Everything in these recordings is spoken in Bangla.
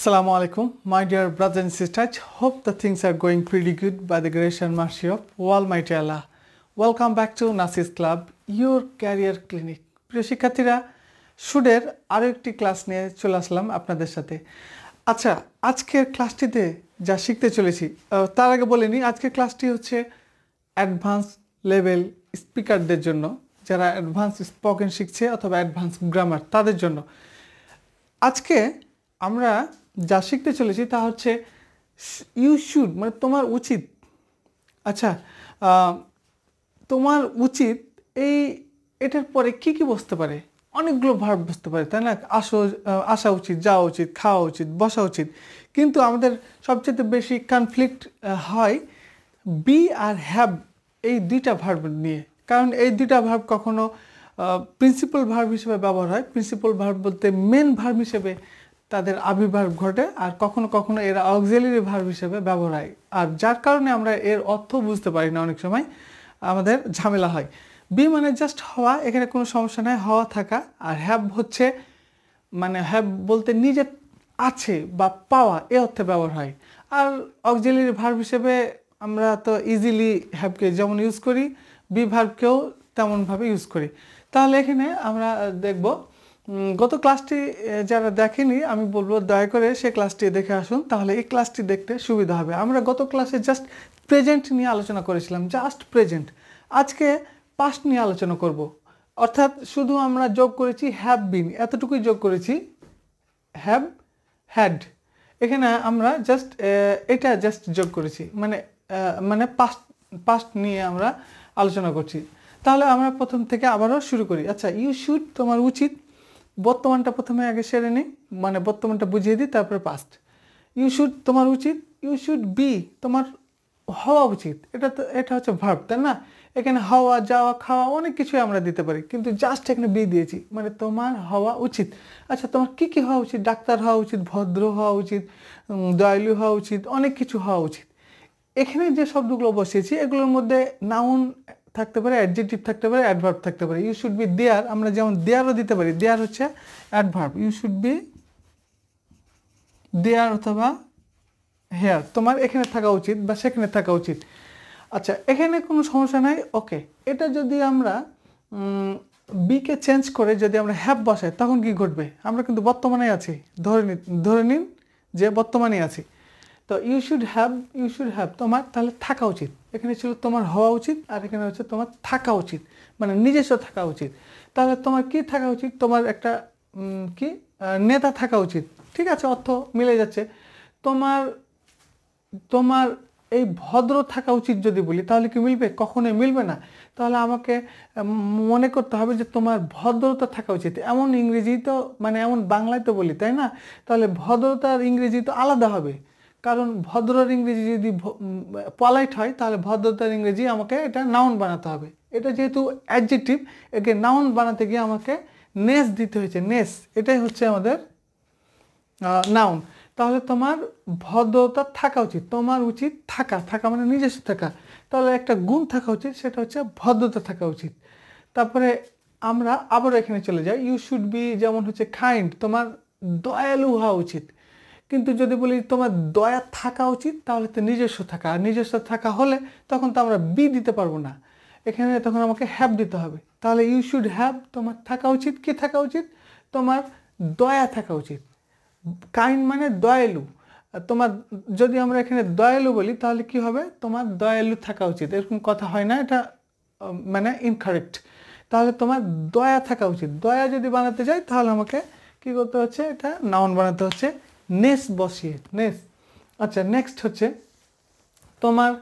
Assalamu alaikum, my dear brothers and sisters. Hope the things are going pretty good by the grace and mercy of Almighty Allah. Welcome back to Nasis Club, your career clinic. প্রিয় শিক্ষার্থীরা, শুডের আরো একটি ক্লাস নিয়ে চলে আসলাম আপনাদের সাথে। আচ্ছা, আজকের ক্লাসটিতে যা শিখতে চলেছি তার আগে বলে নিই, আজকের ক্লাসটি হচ্ছে অ্যাডভান্স লেভেল স্পিকারদের জন্য, যারা অ্যাডভান্স স্পোকেন শিখছে অথবা অ্যাডভান্স গ্রামার তাদের জন্য। আজকে আমরা যা শিখতে চলেছি তা হচ্ছে ইউ শুড, মানে তোমার উচিত। আচ্ছা, তোমার উচিত এটার পরে কি কি বসতে পারে? অনেকগুলো ভার্ব বসতে পারে, তাই না? আসা উচিত, যাওয়া উচিত, খাওয়া উচিত, বসা উচিত। কিন্তু আমাদের সবচেয়ে বেশি কনফ্লিক্ট হয় বি আর হ্যাভ, এই দুইটা ভার্ব নিয়ে। কারণ এই দুইটা ভার্ব কখনো প্রিন্সিপাল ভার্ব হিসেবে ব্যবহার হয়, প্রিন্সিপাল ভার্ব বলতে মেন ভার্ব হিসেবে তাদের আবির্ভাব ঘটে, আর কখনো কখনো এরা অক্সিলারি ভার্ব হিসেবে ব্যবহার হয়, আর যার কারণে আমরা এর অর্থ বুঝতে পারি না, অনেক সময় আমাদের ঝামেলা হয়। বি মানে জাস্ট হওয়া, এখানে কোনো সমস্যা নাই, হওয়া থাকা। আর হ্যাভ হচ্ছে মানে হ্যাভ বলতে নিজে আছে বা পাওয়া, এ অর্থে ব্যবহার হয়। আর অক্সিলারি ভার্ব হিসেবে আমরা তো ইজিলি হ্যাভকে যেমন ইউজ করি, বি ভার্বকেও তেমনভাবে ইউজ করি। তাহলে এখানে আমরা দেখব, গত ক্লাসটি যারা দেখেনি আমি বলবো দয়া করে সে ক্লাসটি দেখে আসুন, তাহলে এই ক্লাসটি দেখতে সুবিধা হবে। আমরা গত ক্লাসে জাস্ট প্রেজেন্ট নিয়ে আলোচনা করেছিলাম, জাস্ট প্রেজেন্ট। আজকে পাস্ট নিয়ে আলোচনা করব, অর্থাৎ শুধু আমরা যোগ করেছি হ্যাভ বিন, এতটুকুই যোগ করেছি, হ্যাভ হ্যাড। এখানে আমরা জাস্ট এটা জাস্ট যোগ করেছি, মানে পাস্ট নিয়ে আমরা আলোচনা করছি। তাহলে আমরা প্রথম থেকে আবারও শুরু করি। আচ্ছা, ইউ শুড তোমার উচিত, বর্তমানটা প্রথমে আগে সেরে নিই, মানে বর্তমানটা বুঝিয়ে দিই, তারপরে পাস্ট। ইউ শুড তোমার উচিত, ইউ শুড বি তোমার হওয়া উচিত। এটা হচ্ছে ভার্ব, তাই না? এখানে হওয়া, যাওয়া, খাওয়া অনেক কিছুই আমরা দিতে পারি, কিন্তু জাস্ট এখানে বি দিয়েছি, মানে তোমার হওয়া উচিত। আচ্ছা, তোমার কি কি হওয়া উচিত? ডাক্তার হওয়া উচিত, ভদ্র হওয়া উচিত, দয়ালু হওয়া উচিত, অনেক কিছু হওয়া উচিত। এখানে যে শব্দগুলো বসিয়েছি এগুলোর মধ্যে নাউন থাকতে পারে, অ্যাডজেক্টিভ থাকতে পারে, অ্যাডভার্ব থাকতে পারে। ইউ শুড বি দেয়ার, আমরা যেমন দেয়ারও দিতে পারি, দেয়ার হচ্ছে adverb. You should be there অথবা হেয়ার, তোমার এখানে থাকা উচিত বা সেখানে থাকা উচিত। আচ্ছা, এখানে কোনো সমস্যা নাই। ওকে, এটা যদি আমরা বিকে চেঞ্জ করে যদি আমরা হ্যাভ বসাই তখন কি ঘটবে? আমরা কিন্তু বর্তমানে আছি, ধরে নিন যে বর্তমানে আছি। তো ইউ শুড হ্যাভ তোমার তাহলে থাকা উচিত। এখানে ছিল তোমার হওয়া উচিত, আর এখানে হচ্ছে তোমার থাকা উচিত, মানে নিজস্ব থাকা উচিত। তাহলে তোমার কি থাকা উচিত? তোমার একটা নেতা থাকা উচিত। ঠিক আছে, অর্থ মিলে যাচ্ছে। তোমার এই ভদ্র থাকা উচিত যদি বলি তাহলে কি মিলবে? কখনোই মিলবে না। তাহলে আমাকে মনে করতে হবে যে তোমার ভদ্রতা থাকা উচিত। এমন ইংরেজি তো, মানে এমন বাংলায় তো বলি, তাই না? তাহলে ভদ্রতার ইংরেজি তো আলাদা হবে, কারণ ভদ্রর ইংরেজি যদি পলাইট হয় তাহলে ভদ্রতার ইংরেজি আমাকে এটা নাউন বানাতে হবে। এটা যেহেতু অ্যাডজেক্টিভ, একে নাউন বানাতে গিয়ে আমাকে নেস দিতে হয়েছে, নেস, এটাই হচ্ছে আমাদের নাউন। তাহলে তোমার ভদ্রতা থাকা উচিত, তোমার উচিত থাকা মানে নিজস্ব থাকা। তাহলে একটা গুণ থাকা উচিত, সেটা হচ্ছে ভদ্রতা থাকা উচিত। তারপরে আমরা আবার এখানে চলে যাই, ইউ শুড বি যেমন হচ্ছে কাইন্ড, তোমার দয়ালু হওয়া উচিত। কিন্তু যদি বলি তোমার দয়া থাকা উচিত, তাহলে তো নিজস্ব থাকা, আর নিজস্ব থাকা হলে তখন তো আমরা বি দিতে পারবো না, এখানে তখন আমাকে হ্যাভ দিতে হবে। তাহলে ইউ শুড হ্যাভ, তোমার থাকা উচিত, কি থাকা উচিত? তোমার দয়া থাকা উচিত। কাইন্ড মানে দয়ালু, তোমার যদি আমরা এখানে দয়ালু বলি তাহলে কি হবে? তোমার দয়ালু থাকা উচিত, এরকম কথা হয় না, এটা মানে ইনকারেক্ট। তাহলে তোমার দয়া থাকা উচিত। দয়া যদি বানাতে যাই তাহলে আমাকে কি করতে হচ্ছে? এটা নাউন বানাতে হচ্ছে, নেস বসিয়ে, নেস। আচ্ছা, নেক্সট হচ্ছে তোমার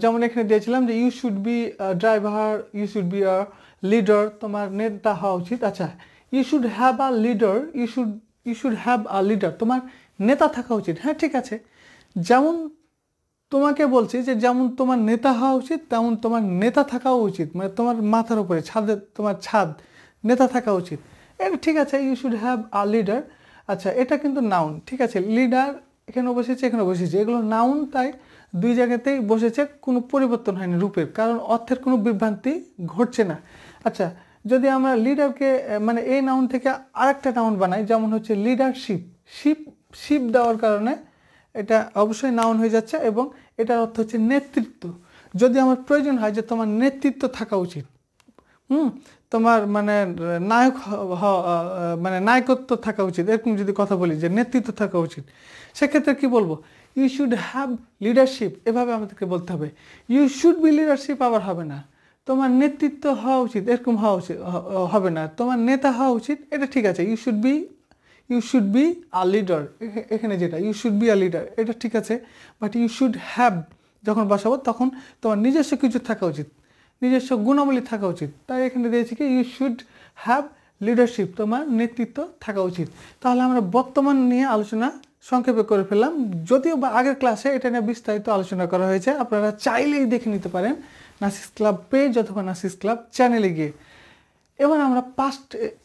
যেমন এখানে দিয়েছিলাম যে you should be driver, you should be a leader, তোমার নেতা হওয়া উচিত। আচ্ছা, you should have a leader, you should have a leader, তোমার নেতা থাকা উচিত। হ্যাঁ, ঠিক আছে, যেমন তোমাকে বলছি যে যেমন তোমার নেতা হওয়া উচিত তেমন তোমার নেতা থাকাও উচিত, মানে তোমার মাথার উপরে ছাদে, তোমার ছাদ, নেতা থাকা উচিত। এটা ঠিক আছে, you should have a leader. আচ্ছা, এটা কিন্তু নাউন, ঠিক আছে, লিডার এখানে বসেছে, এখানে বসেছে, এগুলো নাউন, তাই দুই জায়গাতেই বসেছে, কোনো পরিবর্তন হয়নি রূপের, কারণ অর্থের কোনো বিভ্রান্তি ঘটছে না। আচ্ছা, যদি আমরা লিডারকে মানে এই নাউন থেকে আরেকটা নাউন বানাই, যেমন হচ্ছে লিডারশিপ, শিপ শিপ দেওয়ার কারণে এটা অবশ্যই নাউন হয়ে যাচ্ছে এবং এটার অর্থ হচ্ছে নেতৃত্ব। যদি আমার প্রয়োজন হয় যে তোমার নেতৃত্ব থাকা উচিত, তোমার মানে নায়ক মানে নায়কত্ব থাকা উচিত, এরকম যদি কথা বলি যে নেতৃত্ব থাকা উচিত, সেক্ষেত্রে কি বলবো? ইউ শুড হ্যাভ লিডারশিপ, এভাবে আমাদেরকে বলতে হবে। ইউ শুড বি লিডারশিপ আবার হবে না, তোমার নেতৃত্ব হওয়া উচিত এরকম হওয়া উচিত হবে না, তোমার নেতা হওয়া উচিত, এটা ঠিক আছে। You should be a leader, এখানে যেটা you should be a leader এটা ঠিক আছে, বাট ইউ শুড হ্যাভ যখন বসাবো তখন তোমার নিজস্ব কিছু থাকা উচিত, নিজস্ব গুণাবলী থাকা উচিত। তাই এখানে দিয়েছি কি ইউ শুড হ্যাভ লিডারশিপ, তোমার নেতৃত্ব থাকা উচিত। তাহলে আমরা বর্তমান নিয়ে আলোচনা সংক্ষেপে করে ফেললাম, যদিও বা আগের ক্লাসে এটা নিয়ে বিস্তারিত আলোচনা করা হয়েছে, আপনারা চাইলেই দেখে নিতে পারেন নাসিস ক্লাব পেজ অথবা নাসিস ক্লাব চ্যানেলে গিয়ে। এবার আমরা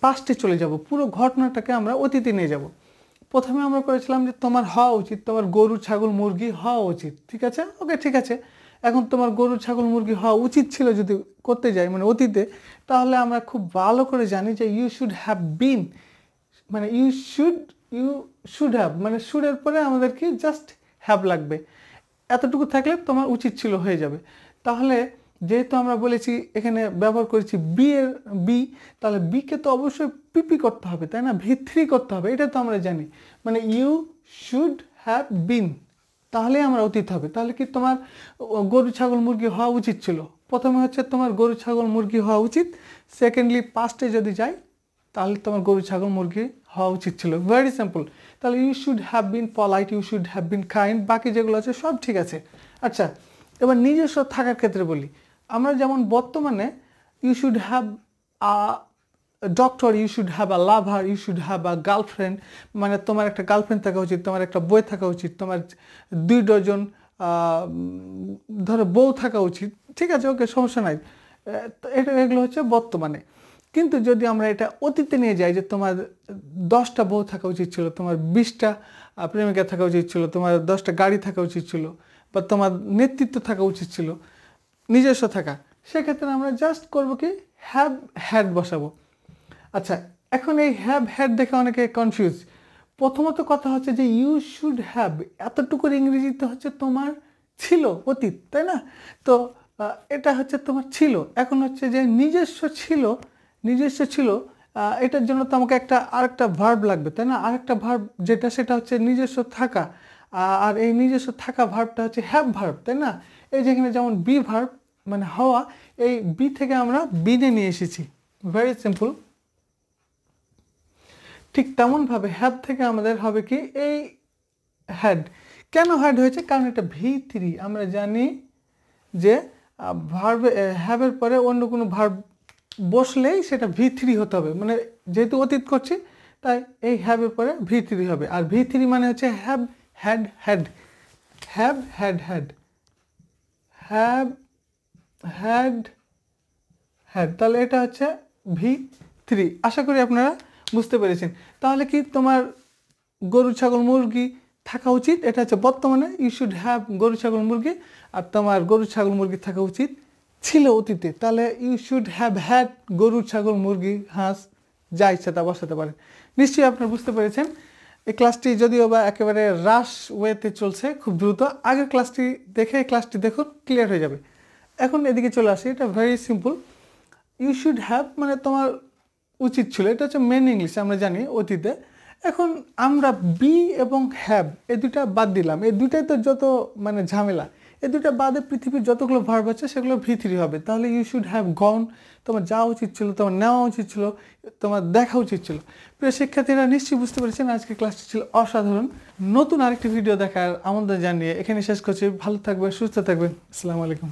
পাস্টে চলে যাব, পুরো ঘটনাটাকে আমরা অতীতে নিয়ে যাব। প্রথমে আমরা করেছিলাম যে তোমার হওয়া উচিত, তোমার গরু ছাগল মুরগি হওয়া উচিত, ঠিক আছে, ওকে ঠিক আছে। এখন তোমার গরু ছাগল মুরগি হওয়া উচিত ছিল যদি করতে যাই মানে অতীতে, তাহলে আমরা খুব ভালো করে জানি যে ইউ শুড হ্যাভ বিন, মানে ইউ শুড হ্যাভ মানে শুডের পরে আমাদের কি জাস্ট হ্যাভ লাগবে, এতটুকু থাকলে তোমার উচিত ছিল হয়ে যাবে। তাহলে যেহেতু আমরা বলেছি এখানে ব্যবহার করেছি বি, তাহলে বিকে তো অবশ্যই পিপি করতে হবে, তাই না, V3 করতে হবে, এটা তো আমরা জানি। মানে ইউ শুড হ্যাভ বিন, তাহলে আমরা অতীত হবে। তাহলে কি তোমার গরু ছাগল মুরগি হওয়া উচিত ছিল, প্রথমে হচ্ছে তোমার গরু ছাগল মুরগি হওয়া উচিত, সেকেন্ডলি পাস্টে যদি যাই তাহলে তোমার গরু ছাগল মুরগি হওয়া উচিত ছিল, ভেরি সিম্পল। তাহলে you should have been polite, you should have been kind, বাকি যেগুলো আছে সব ঠিক আছে। আচ্ছা, এবার নিজস্ব থাকার ক্ষেত্রে বলি, আমরা যেমন বর্তমানে you should have a doctor, you should have a lover, you should have a girlfriend, মানে তোমার একটা গার্লফ্রেন্ড থাকা উচিত, তোমার একটা বই থাকা উচিত, তোমার 2 ডজন ধরো বউ থাকা উচিত, ঠিক আছে, ওকে সমস্যা নাই, এগুলো হচ্ছে বর্তমানে। কিন্তু যদি আমরা এটা অতীতে নিয়ে যাই যে তোমার 10টা বউ থাকা উচিত ছিল, তোমার 20টা প্রেমিকা থাকা উচিত ছিল, তোমার 10টা গাড়ি থাকা উচিত ছিল, বা তোমার নেতৃত্ব থাকা উচিত ছিল, নিজস্ব থাকা, সেক্ষেত্রে আমরা জাস্ট করবো কি হ্যাভ হ্যাড বসাবো। আচ্ছা, এখন এই হ্যাভ হ্যাড দেখে অনেকে কনফিউজ। প্রথমত কথা হচ্ছে যে ইউ শুড হ্যাভ এতটুকুর ইংরেজিতে হচ্ছে তোমার ছিল অতীত, তাই না? তো এটা হচ্ছে তোমার ছিল, এখন হচ্ছে যে নিজস্ব ছিল, এটার জন্য তো আমাকে আরেকটা ভার্ব লাগবে, তাই না? আরেকটা ভার্ব যেটা সেটা হচ্ছে নিজস্ব থাকা, আর এই নিজস্ব থাকা ভার্বটা হচ্ছে হ্যাভ ভার্ব, তাই না? এই যেখানে যেমন বি ভার্ব মানে হওয়া, এই বি থেকে আমরা বিনে নিয়ে এসেছি, ভেরি সিম্পল। ঠিক তেমনভাবে হ্যাভ থেকে আমাদের হবে কি এই হ্যাড। কেন হ্যাড হয়েছে? কারণ এটা V3, আমরা জানি যে ভার্ব হ্যাভের পরে অন্য কোনো ভার্ব বসলেই সেটা V3 হতে হবে, মানে যেহেতু অতীত করছি তাই এই হ্যাভের পরে V3 হবে। আর V3 মানে হচ্ছে have had had, have had had, have had had, তাহলে এটা হচ্ছে V3। আশা করি আপনারা বুঝতে পেরেছেন। তাহলে কি তোমার গরু ছাগল মুরগি থাকা উচিত, এটা হচ্ছে বর্তমানে ইউ শুড হ্যাভ গরু ছাগল মুরগি, আর তোমার গরু ছাগল মুরগি থাকা উচিত ছিল অতীতে, তাহলে ইউ শুড হ্যাভ হ্যাড গরু ছাগল মুরগি হাঁস যা ইচ্ছা তা বসাতে পারেন। নিশ্চয়ই আপনারা বুঝতে পেরেছেন। এই ক্লাসটি যদিও বা একেবারে রাশ ওয়েতে চলছে, খুব দ্রুত, আগের ক্লাসটি দেখে এই ক্লাসটি দেখুন, ক্লিয়ার হয়ে যাবে। এখন এদিকে চলে আসি, এটা very simple. You should have মানে তোমার উচিত ছিল, এটা হচ্ছে মেন ইংলিশ, আমরা জানি অতীতে। এখন আমরা বি এবং হ্যাভ এই দুটা বাদ দিলাম, এই দুটাই তো যত মানে ঝামেলা, এই দুটা বাদে পৃথিবীর যতগুলো ভার্ব আছে সেগুলো V3 হবে। তাহলে ইউ শুড হ্যাভ গন, তোমার যাওয়া উচিত ছিল, তোমার নেওয়া উচিত ছিল, তোমার দেখা উচিত ছিল। প্রিয় শিক্ষার্থীরা, নিশ্চয়ই বুঝতে পেরেছেন আজকের ক্লাসটি ছিল অসাধারণ। নতুন আরেকটি ভিডিও দেখার আমন্ত্রণ জানিয়ে এখানে শেষ করছি। ভালো থাকবেন, সুস্থ থাকবেন, আসসালামু আলাইকুম।